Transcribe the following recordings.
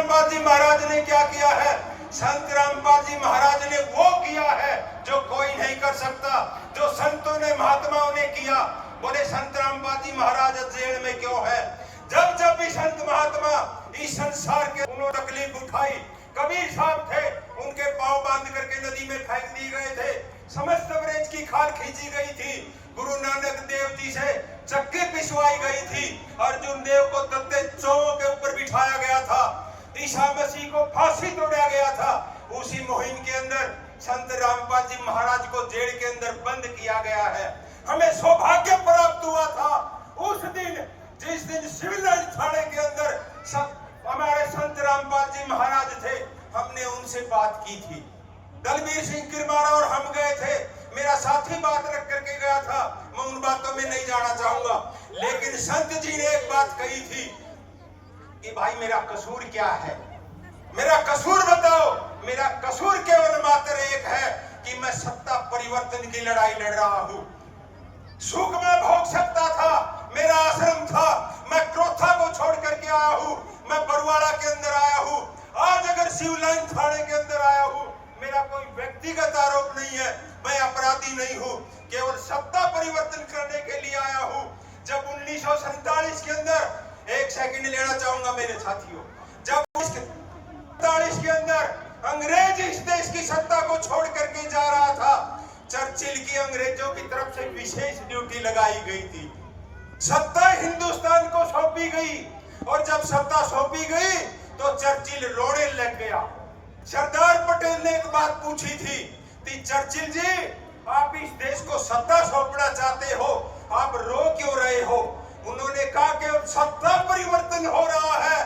रामपाल जी महाराज ने क्या किया है? संत रामपाल जी महाराज ने वो किया है जो कोई नहीं कर सकता, जो संतों ने महात्माओं ने किया। बोले संत रामपाल जी महाराज जेल में क्यों है? जब जब भी संत महात्मा इस संसार के उन्होंने तकलीफ उठाई, कबीर साहब थे, उनके पांव बांध करके नदी में फेंक दिए गए थे, समस्त ब्रज की खाल खींची गई थी, गुरु नानक देव जी से चक्की पिसवाई गई थी, अर्जुन देव को तत्ते चौं के ऊपर बिठाया गया था, ईसा मसीह को फांसी तोड़ा गया था। उसी मुहिम के अंदर संत रामपाल जी महाराज को जेल के अंदर बंद किया गया है। हमें सौभाग्य प्राप्त हुआ था उस दिन, जिस दिन सिविल लाइन थाने के अंदर हमारे संत रामपाल जी महाराज थे, हमने उनसे बात की थी। दलबीर सिंह किरमारा और हम गए थे, मेरा साथी बात रख करके गया था, मैं उन बातों में नहीं जाना चाहूंगा, लेकिन संत जी ने एक बात कही थी कि भाई मेरा कसूर क्या है, मेरा कसूर बताओ। मेरा कसूर केवल मात्र एक है कि मैं सत्ता परिवर्तन की लड़ाई लड़ रहा हूं। सुख में भोग सकता था, मेरा आश्रम था, मैं क्रोथा को छोड़ करके आया हूं, मैं बरवाड़ा के अंदर आया हूं, आज अगर शिवलाइन थाने के अंदर आया हूं, मेरा कोई व्यक्तिगत आरोप नहीं है, मैं अपराधी नहीं हूं, केवल सत्ता परिवर्तन करने के लिए आया हूं। जब 1947 के अंदर, एक सेकंड लेना चाहूंगा मेरे साथियों, जब 1947 के अंदर अंग्रेज इस देश की सत्ता को छोड़ करके जा रहा था, चर्चिल की अंग्रेजों की तरफ से विशेष ड्यूटी लगाई गई थी, सत्ता हिंदुस्तान को सौंपी गई, और जब सत्ता सौंपी गई तो चर्चिल रोने लग गया। सरदार पटेल ने एक बात पूछी थी कि चर्चिल जी, आप इस देश को सत्ता सौंपना चाहते हो, आप रो क्यों रहे हो? उन्होंने कहा कि सत्ता परिवर्तन हो रहा है,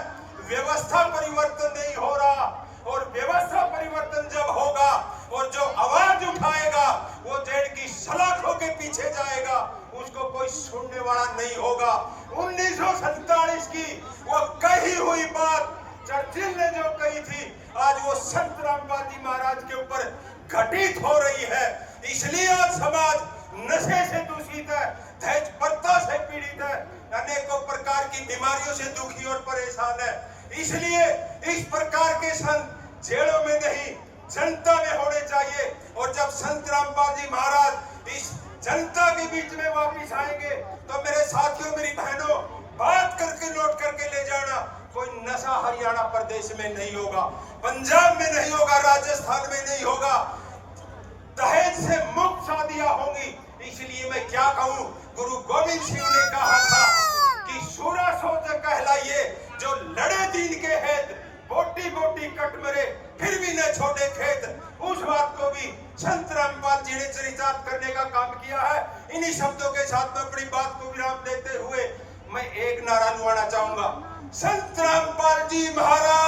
व्यवस्था परिवर्तन नहीं हो रहा, और व्यवस्था परिवर्तन जब होगा और जो आवाज उठाएगा वो जेल की सलाखों के पीछे जाएगा, उसको कोई सुनने वाला नहीं होगा। 1947 की वो कही हुई बात चर्चिल ने जो कही थी, आज वो संत रामपाल जी महाराज के ऊपर घटित हो रही है। इसलिए आज समाज नशे से दूषित है, दहेज प्रथा से पीड़ित है, अनेकों प्रकार की बीमारियों से दुखी और परेशान है। इसलिए इस प्रकार के संत जेलों में नहीं, जनता में होने चाहिए। और जब संत रामपाल जी महाराज इस जनता के बीच में वापिस आएंगे तो मेरे साथियों, मेरी बहनों, बात करके नोट करके ले जाना, कोई नशा हरियाणा प्रदेश में नहीं होगा, पंजाब में नहीं होगा, राजस्थान में नहीं होगा, दहेज से मुक्त शादियां होंगी। इसलिए मैं क्या कहूं, गुरु गोविंद सिंह ने कहा था कि सूरा सोच कहलाइए जो लड़े दीन के हेत, बोटी बोटी कट मरे फिर भी न छोड़े खेत। उस बात को भी संत रामपाल जी ने चरितार्थ करने का काम किया है। इन्हीं शब्दों के साथ में अपनी बात को विराम देते हुए मैं एक नारा लुआना चाहूंगा, संत रामपाल जी महाराज